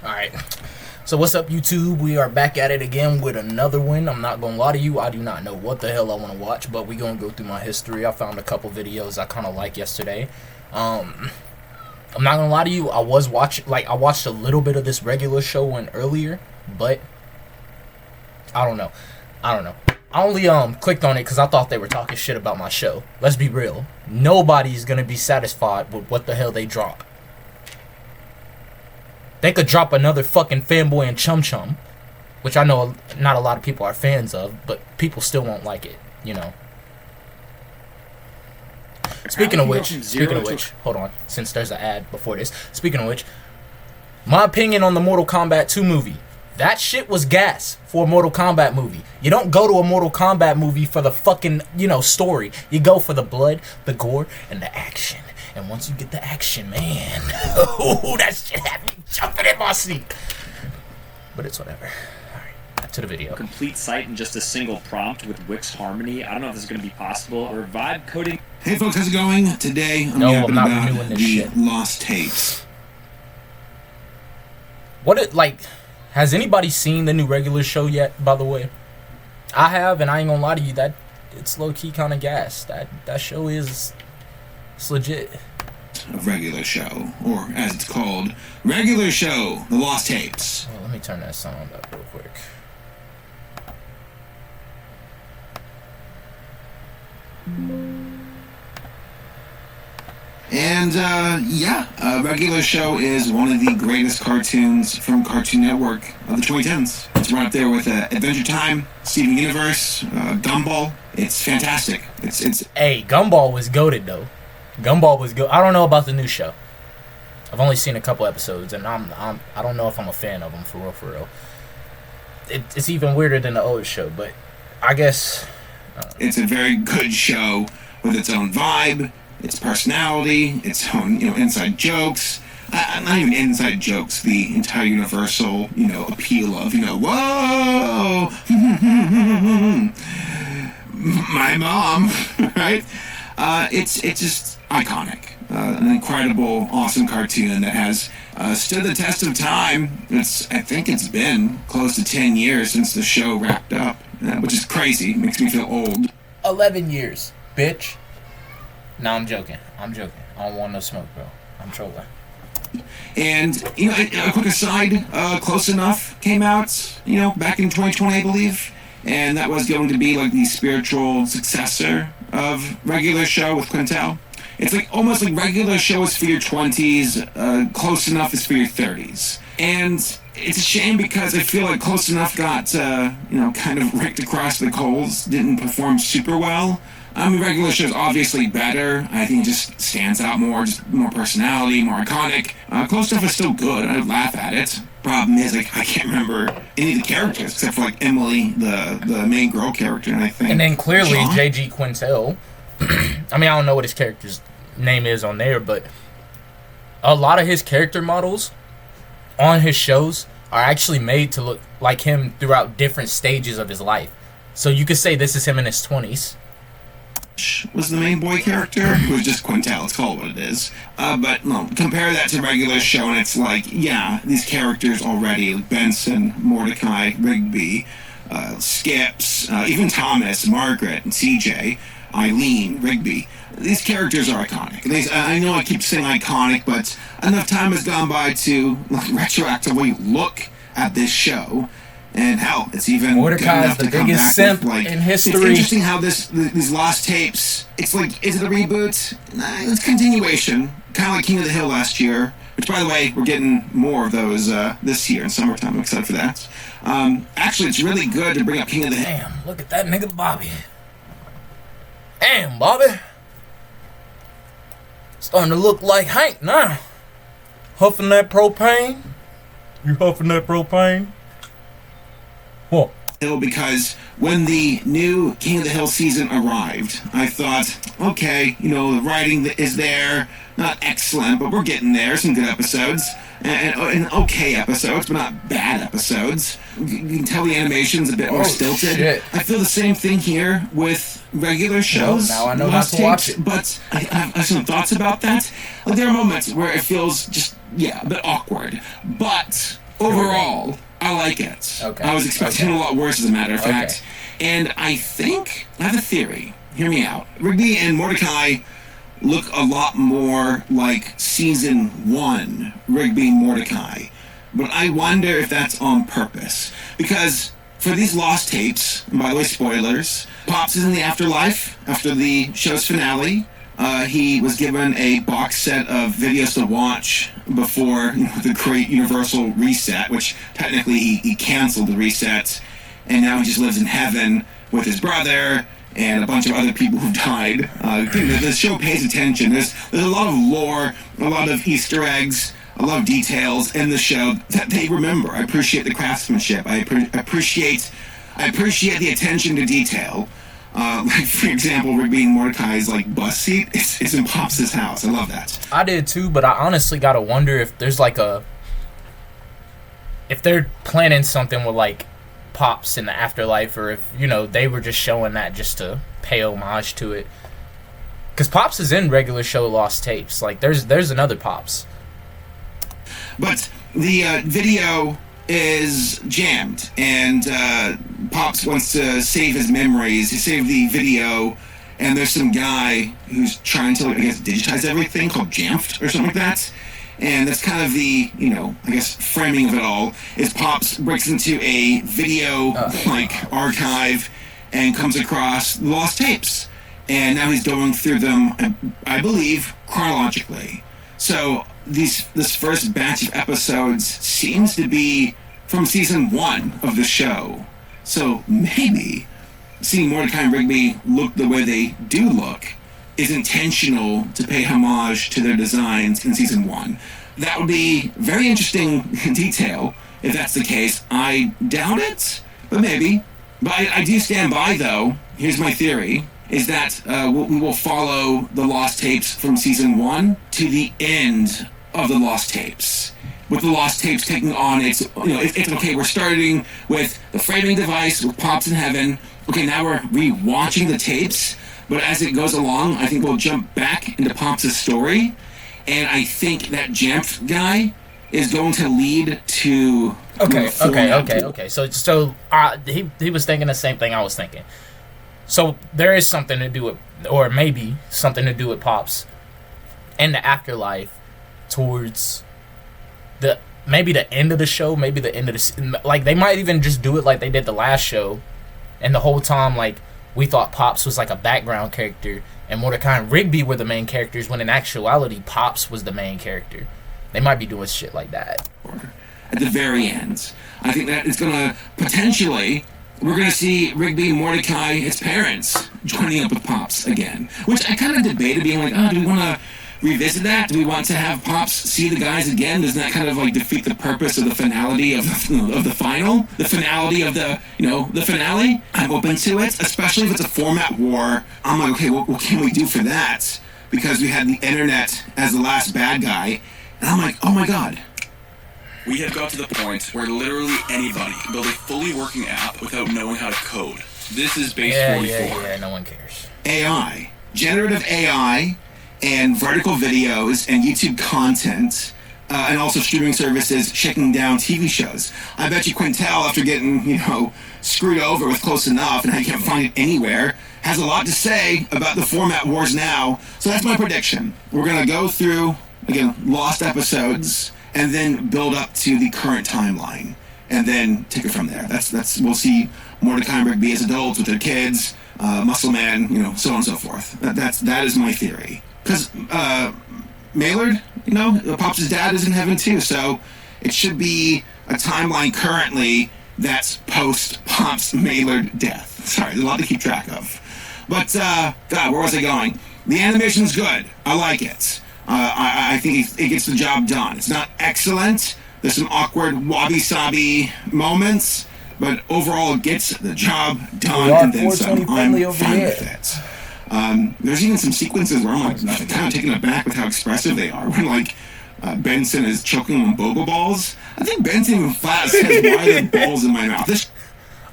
Alright, so what's up YouTube? We are back at it again with another one. I'm not gonna lie to you, I do not know what the hell I want to watch, but we gonna go through my history. I found a couple videos I kind of like yesterday. I'm not gonna lie to you, I watched a little bit of this regular show one earlier, but I don't know. I only clicked on it because I thought they were talking shit about my show. Let's be real. Nobody's gonna be satisfied with what the hell they drop. They could drop another fucking Fanboy and Chum Chum, which I know not a lot of people are fans of, but people still won't like it, you know. Speaking of which, hold on, since there's an ad before this. Speaking of which, my opinion on the Mortal Kombat 2 movie. That shit was gas for a Mortal Kombat movie. You don't go to a Mortal Kombat movie for the fucking, story. You go for the blood, the gore, and the action. And once you get the action, man, oh, that shit had me jumping in my seat. But it's whatever. Alright, back to the video. Complete site in just a single prompt with Wix Harmony. I don't know if this is going to be possible. Or vibe coding. Hey folks, how's it going? Today I'm yapping about the lost tapes. Has anybody seen the new regular show yet, by the way? I have, and I ain't gonna lie to you, that it's low-key kind of gas. That show is... it's legit. A regular show, or as it's called, regular show, the lost tapes. Oh, let me turn that sound up real quick. And, regular show is one of the greatest cartoons from Cartoon Network of the 2010s. It's right up there with Adventure Time, Steven Universe, Gumball. It's fantastic. It's. Hey, Gumball was goated though. Gumball was good. I don't know about the new show. I've only seen a couple episodes, and I don't know if I'm a fan of them for real. It's even weirder than the old show, but I guess. It's a very good show with its own vibe. Its personality, its own, inside jokes. Not even inside jokes, the entire universal, appeal of, whoa, my mom, right? It's just iconic. An incredible, awesome cartoon that has stood the test of time. I think it's been close to 10 years since the show wrapped up, which is crazy. Makes me feel old. 11 years, bitch. No, I'm joking. I don't want no smoke, bro. I'm trolling. And, a quick aside, Close Enough came out, back in 2020, I believe. And that was going to be like the spiritual successor of Regular Show with Quintel. It's almost like Regular Show is for your 20s, Close Enough is for your 30s. And it's a shame because I feel like Close Enough got, kind of raked across the coals, didn't perform super well. Regular Show is obviously better. I think it just stands out more, just more personality, more iconic. Close Stuff is still good. I laugh at it. Problem is, I can't remember any of the characters except for Emily, the main girl character, and I think. And then clearly John? J.G. Quintel. I don't know what his character's name is on there, but a lot of his character models on his shows are actually made to look like him throughout different stages of his life. So you could say this is him in his 20s. Was the main boy character, who was just Quintel, it's called what it is. But no, compare that to Regular Show, and it's these characters already, Benson, Mordecai, Rigby, Skips, even Thomas, Margaret, and CJ, Eileen, Rigby. These characters are iconic. I know I keep saying iconic, but enough time has gone by to retroactively look at this show. And hell, it's even Mordecai's the biggest simp in history. It's interesting how these lost tapes. It's is it a reboot? Nah, it's continuation, kind of like King of the Hill last year. Which, by the way, we're getting more of those this year in summertime. I'm excited for that. Actually, it's really good to bring up King of the Hill. Damn, look at that nigga Bobby. Damn, Bobby. Starting to look like Hank now. Huffing that propane. You huffing that propane? What? Because when the new King of the Hill season arrived, I thought, okay, the writing is there, not excellent, but we're getting there, some good episodes, and okay episodes, but not bad episodes. You can tell the animation's a bit more stilted. Shit. I feel the same thing here with regular shows. Well, now I know not to watch it. But I have some thoughts about that. There are moments where it feels just, a bit awkward, but overall, I like it. Okay. I was expecting a lot worse, as a matter of Okay. fact. And I think, I have a theory. Hear me out. Rigby and Mordecai look a lot more like season 1 Rigby and Mordecai. But I wonder if that's on purpose. Because for these lost tapes, and by the way, spoilers, Pops is in the afterlife after the show's finale. He was given a box set of videos to watch before the great Universal reset, which technically he canceled the reset, and now he just lives in heaven with his brother and a bunch of other people who died. The show pays attention. There's a lot of lore, a lot of Easter eggs, a lot of details in the show that they remember. I appreciate the craftsmanship. I appreciate the attention to detail. Like, for example, Rigby and Mordecai's bus seat is in Pops' house. I love that. I did too, but I honestly gotta wonder if there's if they're planning something with Pops in the afterlife, or if they were just showing that just to pay homage to it. Because Pops is in regular show Lost Tapes. There's another Pops. But the video is jammed, and Pops wants to save his memories. He saved the video, and there's some guy who's trying to, digitize everything, called Jamfed or something like that. And that's kind of the, framing of it all, is Pops breaks into a video, archive, and comes across the lost tapes. And now he's going through them, I believe, chronologically. So this first batch of episodes seems to be from season 1 of the show. So maybe seeing Mordecai and Rigby look the way they do look is intentional to pay homage to their designs in season 1. That would be very interesting detail if that's the case. I doubt it, but maybe. But I do stand by, though. Here's my theory, is that we will follow the Lost Tapes from season 1 to the end of the Lost Tapes. With the Lost Tapes taking on it's okay, we're starting with the framing device with Pops in heaven. Okay, now we're re-watching the tapes, but as it goes along, I think we'll jump back into Pops' story, and I think that Jamf guy is going to lead to... Okay. So he was thinking the same thing I was thinking. So there is something to do with, or maybe something to do with Pops and the afterlife towards maybe the end of the show, maybe the end of the... they might even just do it like they did the last show, and the whole time, we thought Pops was a background character, and Mordecai and Rigby were the main characters, when in actuality, Pops was the main character. They might be doing shit like that. At the very end. I think that it's going to potentially... We're going to see Rigby and Mordecai, his parents, joining up with Pops again. Which I kind of debated, being do we want to revisit that? Do we want to have Pops see the guys again? Doesn't that kind of defeat the purpose of the finality of the final? The finality of the finale? I'm open to it, especially if it's a format war. I'm like, okay, what can we do for that? Because we had the internet as the last bad guy. And I'm like, oh my god. We have got to the point where literally anybody can build a fully working app without knowing how to code. This is base 44. Yeah, no one cares. AI. Generative AI and vertical videos and YouTube content, and also streaming services shaking down TV shows. I bet you Quintel, after getting, screwed over with Close Enough and how you can't find it anywhere, has a lot to say about the format wars now. So that's my prediction. We're going to go through, again, lost episodes, and then build up to the current timeline, and then take it from there. That's we'll see Mordecai and Rigby as adults with their kids, Muscle Man, so on and so forth. That is my theory. Because Maylard, Pops' dad is in heaven too, so it should be a timeline currently that's post Pops Maylard death. Sorry, there's a lot to keep track of. But God, where was I going? The animation's good. I like it. I think it gets the job done. It's not excellent. There's some awkward wabi-sabi moments, but overall it gets the job done, and then some. I'm fine with it. There's even some sequences where I'm kind of taken aback with how expressive they are. When Benson is choking on boba balls. I think Benson even flat says, "Why are there balls in my mouth?"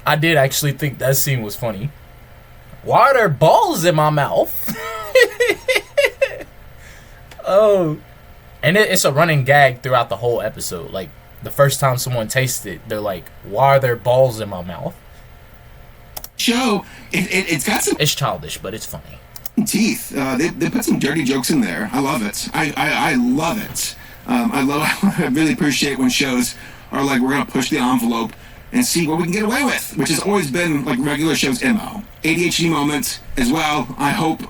I did actually think that scene was funny. Why are there balls in my mouth? Oh, and it's a running gag throughout the whole episode. the first time someone tastes it, they're like, why are there balls in my mouth? Show, it's got some It's childish, but it's funny. teeth. They put some dirty jokes in there. I love it. I love it. I really appreciate when shows are like, we're going to push the envelope and see what we can get away with, which has always been like regular shows' MO. ADHD moments as well. I hope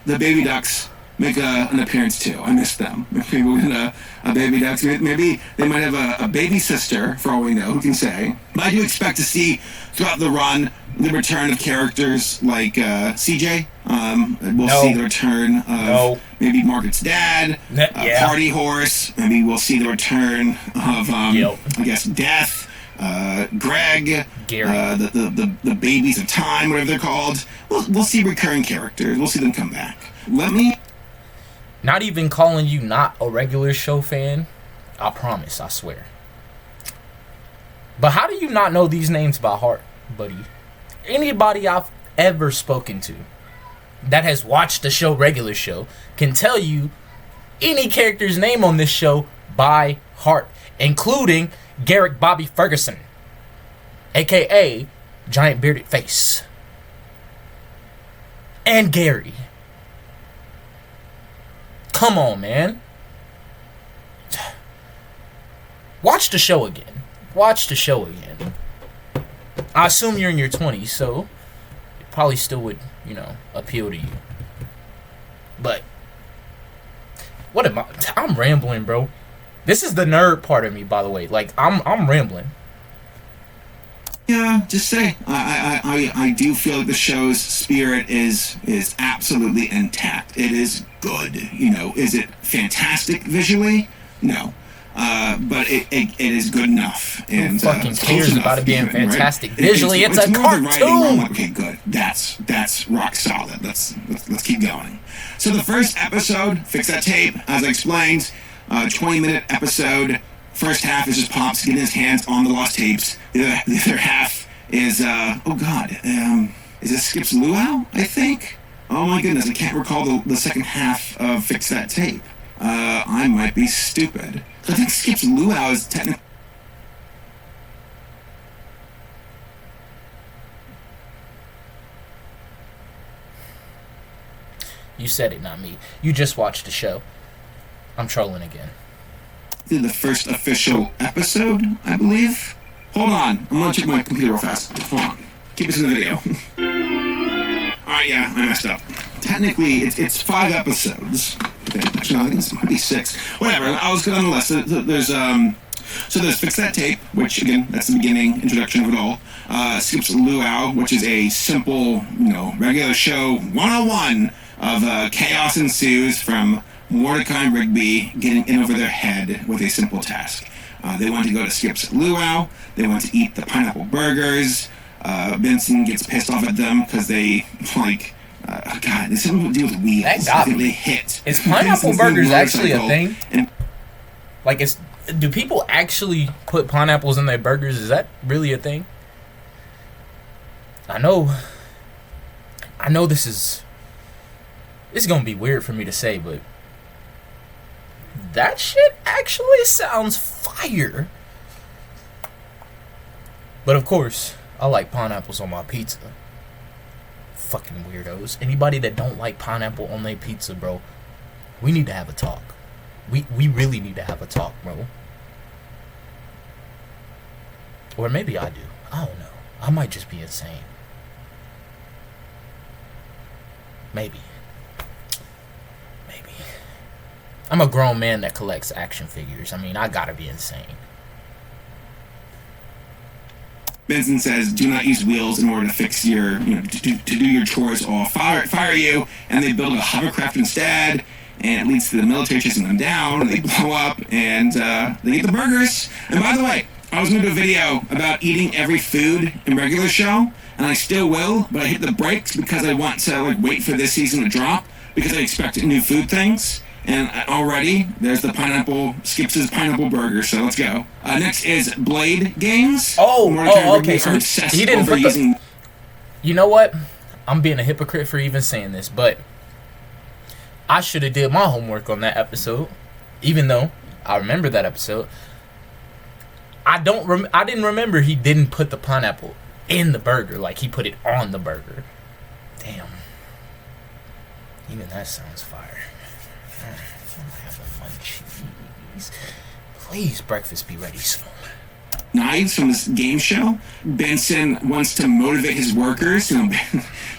the Baby Ducks make an appearance too. I miss them. Maybe we'll get a Baby Ducks. Maybe they might have a baby sister, for all we know. Who can say? But I do expect to see throughout the run the return of characters like CJ. We'll see the return of maybe Margaret's dad, Party Horse. Maybe we'll see the return of I guess Death. Greg, Gary, the babies of time, whatever they're called. We'll see recurring characters. We'll see them come back. Not even calling you not a regular show fan. I promise, I swear. But how do you not know these names by heart, buddy? Anybody I've ever spoken to that has watched the show Regular Show can tell you any character's name on this show by heart, including Garrick Bobby Ferguson, aka Giant Bearded Face, and Gary. Come on, man. Watch the show again. I assume you're in your 20s, so it probably still would, appeal to you. But what am I? I'm rambling, bro. This is the nerd part of me, by the way. Like, I'm rambling. Yeah, just say I do feel like the show's spirit is absolutely intact. It is good. Is it fantastic visually? No. But it is good enough. And who fucking cares about it being fantastic? Right? Visually, it's a cartoon. Like, okay, good. That's rock solid. Let's keep going. So the first episode, Fix That Tape, as I explained, 20-minute episode. First half is just Pops getting his hands on the lost tapes. The other half is is it Skip's Luau, I think? Oh my goodness, I can't recall the second half of Fix That Tape. I might be stupid. I think Skip's Luau is technically... You said it, not me. You just watched the show. I'm trolling again. The first official episode, I believe. Hold on, I'm gonna check my computer real fast. Hold on. Keep us in the video. Alright, yeah, I messed up. Technically, it's 5 episodes. Okay, actually, no, I think this might be 6. Whatever, I was good on the list. There's Fix That Tape, which, again, that's the beginning, introduction of it all. Skip's Luau, which is a simple, regular show 101 of chaos ensues from Mordecai and Rigby getting in over their head with a simple task. They want to go to Skip's Luau. They want to eat the pineapple burgers. Benson gets pissed off at them because they, God, there's something to do with wheels. That got me. They hit. Is pineapple burgers actually a thing? Do people actually put pineapples in their burgers? Is that really a thing? I know this is gonna be weird for me to say, but that shit actually sounds fire. But of course, I like pineapples on my pizza. Fucking weirdos. Anybody that don't like pineapple on their pizza, bro, we need to have a talk. We really need to have a talk, bro. Or maybe I do. I don't know. I might just be insane. Maybe. I'm a grown man that collects action figures. I mean, I gotta be insane. Benson says, do not use wheels in order to fix your, to do your chores or fire you. And they build a hovercraft instead, and it leads to the military chasing them down, and they blow up, and they get the burgers. And by the way, I was going to do a video about eating every food in Regular Show, and I still will, but I hit the brakes because I want to wait for this season to drop, because I expect new food things. And already, there's the Skip's Pineapple Burger, so let's go. Next is Blade Games. Okay. So he didn't put the... You know what? I'm being a hypocrite for even saying this, but I should have did my homework on that episode, even though I remember that episode. I didn't remember he didn't put the pineapple in the burger. Like, he put it on the burger. Damn. Even that sounds fire. I'm gonna have a munchies. Please, breakfast be ready soon. Knives from this game show. Benson wants to motivate his workers to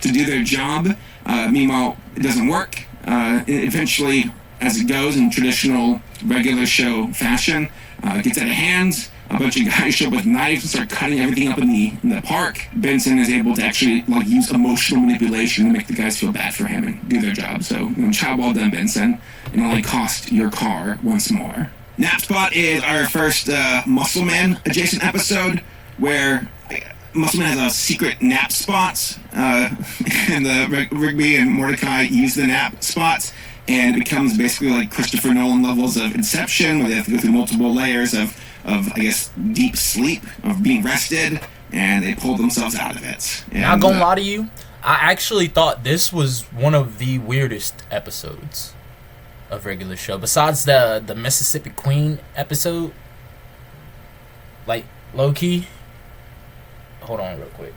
do their job. Meanwhile, it doesn't work. Eventually, as it goes in traditional regular show fashion, it gets out of hand. A bunch of guys show up with knives and start cutting everything up in the park. Benson is able to actually use emotional manipulation to make the guys feel bad for him and do their job. So, job well done, Benson. It only cost your car once more. Nap Spot is our first Muscle Man adjacent episode where Muscle Man has a secret nap spot, and Rigby and Mordecai use the nap spots, and it becomes basically like Christopher Nolan levels of Inception, where they have to go through multiple layers of I guess, deep sleep, of being rested, and they pull themselves out of it. And, not gonna lie to you, I actually thought this was one of the weirdest episodes of regular show, besides the Mississippi Queen episode. Like, low-key. Hold on real quick.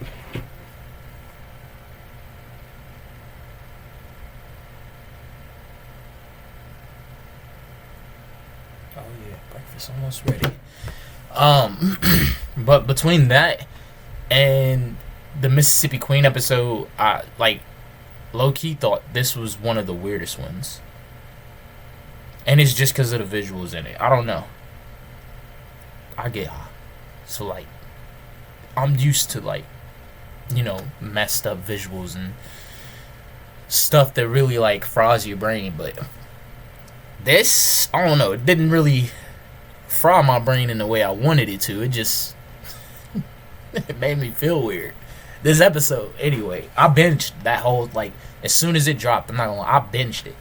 Oh yeah, breakfast almost ready. But between that and the Mississippi Queen episode, I low-key thought this was one of the weirdest ones. And it's just because of the visuals in it. I don't know. I get high. So, I'm used to, messed up visuals and stuff that really, fries your brain. But this, I don't know. It didn't really fry my brain in the way I wanted it to. It just it made me feel weird. This episode, anyway, I binged that whole, as soon as it dropped, I'm not gonna lie, I binged it.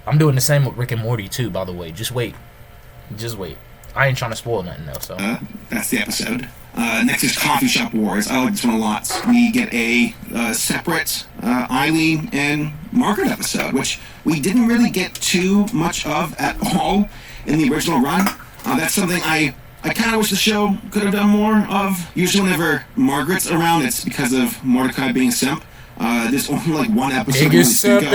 I'm doing the same with Rick and Morty too, by the way. Just wait. I ain't trying to spoil nothing though. So that's the episode. Next is Coffee Shop Wars. I like this one a lot. We get a separate Eileen and Margaret episode, which we didn't really get too much of at all in the original run. That's something I kind of wish the show could have done more of. Usually whenever Margaret's around, it's because of Mordecai being a simp. There's only one episode biggest where we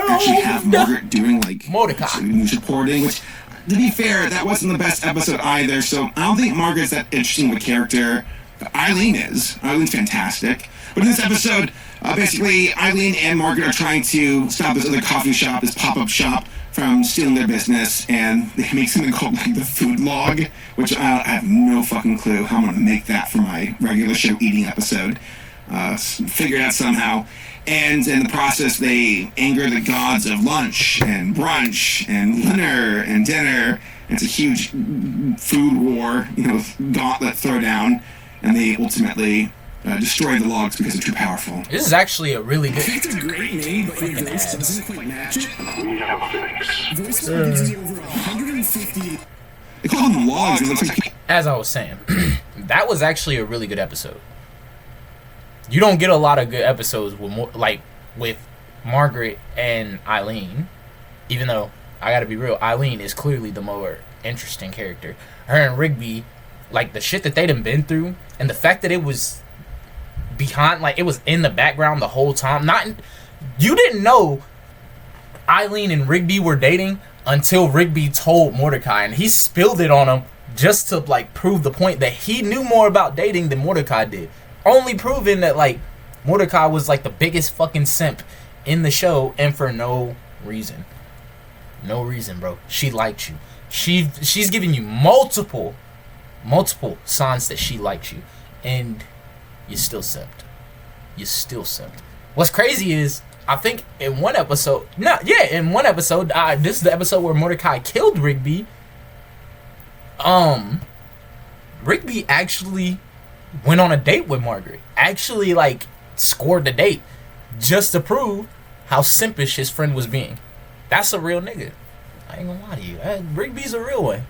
actually have Margaret doing Mordecai news reporting, which, to be fair, that wasn't the best episode either. So I don't think Margaret's that interesting of a character. Eileen is. Eileen's fantastic. But in this episode, basically Eileen and Margaret are trying to stop this other coffee shop, this pop-up shop, from stealing their business, and they make something called the food log, which I have no fucking clue how I'm gonna make that for my regular show eating episode. Figure it out somehow. And in the process, they anger the gods of lunch and brunch and dinner and dinner. It's a huge food war, gauntlet throwdown, and they ultimately destroy the logs because they're too powerful. This is actually a really good. It's a great name, but your voice doesn't quite match it. Voice gives you over 150. They call them logs. It looks like. As I was saying, that was actually a really good episode. You don't get a lot of good episodes with Margaret and Eileen, even though I gotta be real, Eileen is clearly the more interesting character. Her and Rigby, the shit that they done been through, and the fact that it was behind, it was in the background the whole time. You didn't know Eileen and Rigby were dating until Rigby told Mordecai, and he spilled it on him just to prove the point that he knew more about dating than Mordecai did. Only proving that Mordecai was the biggest fucking simp in the show, and for no reason. No reason, bro. She liked you. She's giving you multiple signs that she likes you, and you still simped. What's crazy is, I think in one episode, this is the episode where Mordecai killed Rigby. Rigby actually went on a date with Margaret. Actually, scored the date just to prove how simpish his friend was being. That's a real nigga. I ain't gonna lie to you. Rigby's a real one.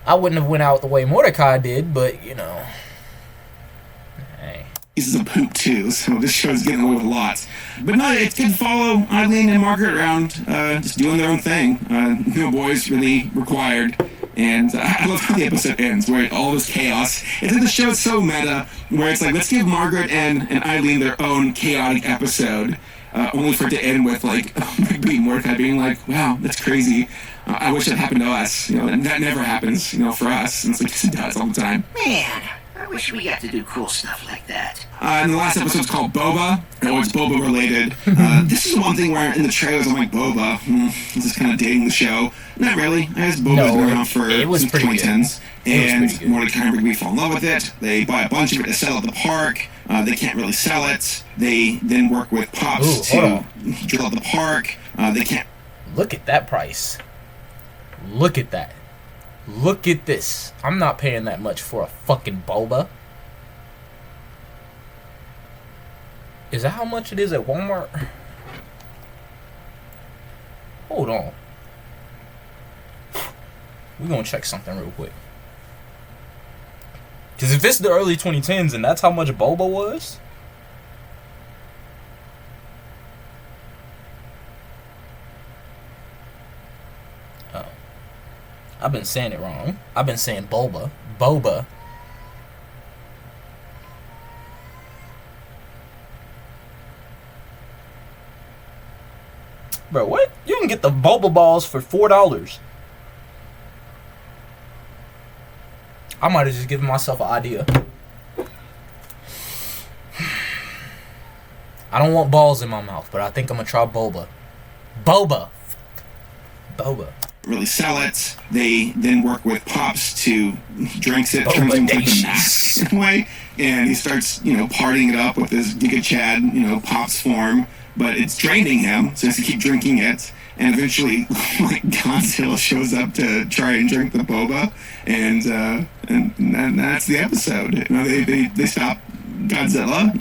I wouldn't have went out the way Mordecai did, but, hey. He's a poop too, so this show's getting away with a lot. But no, it's good to follow Eileen and Margaret around, just doing their own thing. No boys really required. And I love how the episode ends, where all this chaos. It's like the show is so meta, where it's like, let's give Margaret and Eileen their own chaotic episode, only for it to end with like being Mordecai being like, "Wow, that's crazy. I wish that happened to us." And that never happens, for us. And it's like, it does all the time. Man, I wish we got to do cool stuff like that. And the last episode's called Boba. Oh, it's Boba related. This is one thing where in the trailers I'm like, Boba, this is kind of dating the show. Not really. I guess Boba's been around for since the 2010s. And Mordecai and Rigby fall in love with it. They buy a bunch of it to sell at the park. They can't really sell it. They then work with Pops to drill out the park. They can't. Look at that price. Look at that. Look at this. I'm not paying that much for a fucking boba. Is that how much it is at Walmart? Hold on. We're gonna check something real quick. Because if it's the early 2010s and that's how much boba was... I've been saying it wrong. I've been saying boba. Boba. Bro, what? You can get the boba balls for $4. I might have just given myself an idea. I don't want balls in my mouth, but I think I'm gonna try boba. Boba. Boba. Really sell it. They then work with Pops to drinks it, turns into like a mask in a way, and he starts, partying it up with this Giga Chad, Pops form, but it's draining him, so he has to keep drinking it, and eventually, like, Godzilla shows up to try and drink the boba, and that's the episode. They stop Godzilla,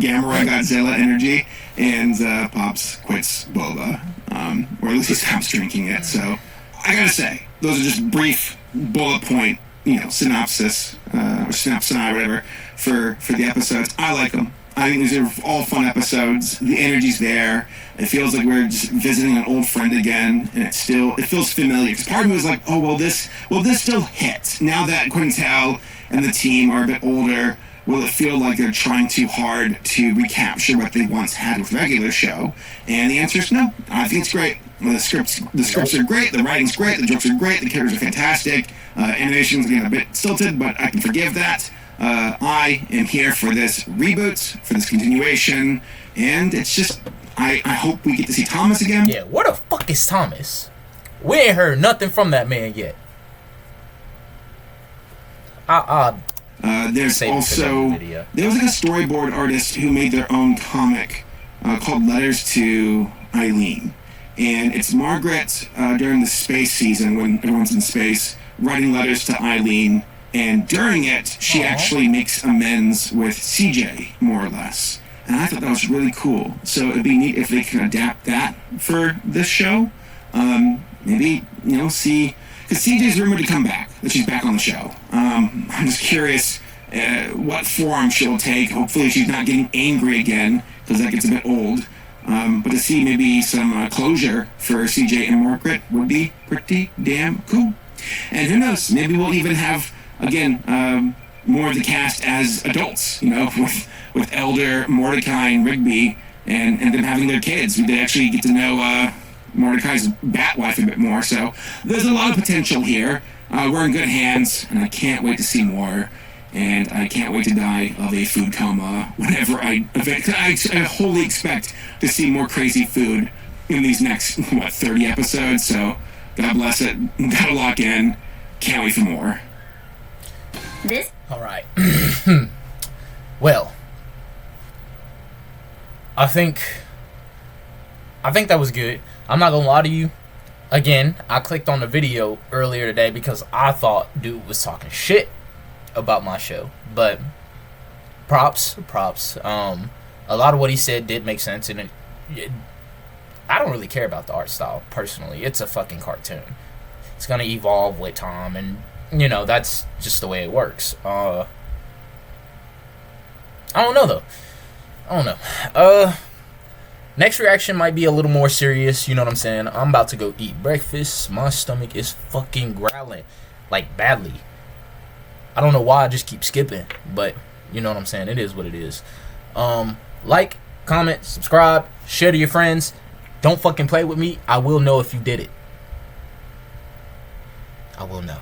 Gamma Ray Godzilla energy, and Pops quits boba. Or at least he stops drinking it. So I gotta say, those are just brief bullet point, synopsis or synopsis, whatever, for the episodes. I like them. I think these are all fun episodes. The energy's there. It feels like we're just visiting an old friend again, and it feels familiar. Because part of me was like, oh, will this still hit now that Quintel and the team are a bit older? Will it feel like they're trying too hard to recapture what they once had with regular show? And the answer is no. I think it's great. The scripts are great. The writing's great. The jokes are great. The characters are fantastic. Animation's getting a bit stilted, but I can forgive that. I am here for this reboot, for this continuation, and it's just, I hope we get to see Thomas again. Yeah, where the fuck is Thomas? We ain't heard nothing from that man yet. There's also, there was like a storyboard artist who made their own comic called Letters to Eileen. And it's Margaret during the space season when everyone's in space writing letters to Eileen. And during it, she actually makes amends with CJ, more or less. And I thought that was really cool. So it'd be neat if they can adapt that for this show. Maybe, see... Because CJ's rumored to come back, that she's back on the show. I'm just curious what form she'll take. Hopefully she's not getting angry again, because that gets a bit old. But to see maybe some closure for CJ and Margaret would be pretty damn cool. And who knows, maybe we'll even have, again, more of the cast as adults, with Elder, Mordecai, and Rigby, and them having their kids. They actually get to know Mordecai's bat wife a bit more, so there's a lot of potential here. We're in good hands, and I can't wait to see more, and I can't wait to die of a food coma whenever I wholly expect to see more crazy food in these next 30 episodes. So God bless it. Gotta lock in. Can't wait for more. All right. Well, I think that was good. I'm not gonna lie to you. Again, I clicked on the video earlier today because I thought dude was talking shit about my show. But props. A lot of what he said did make sense, and I don't really care about the art style personally. It's a fucking cartoon. It's gonna evolve with time, and that's just the way it works. I don't know though. Next reaction might be a little more serious, you know what I'm saying? I'm about to go eat breakfast. My stomach is fucking growling, like badly. I don't know why I just keep skipping, but you know what I'm saying? It is what it is. Like, comment, subscribe, share to your friends. Don't fucking play with me. I will know if you did it. I will know.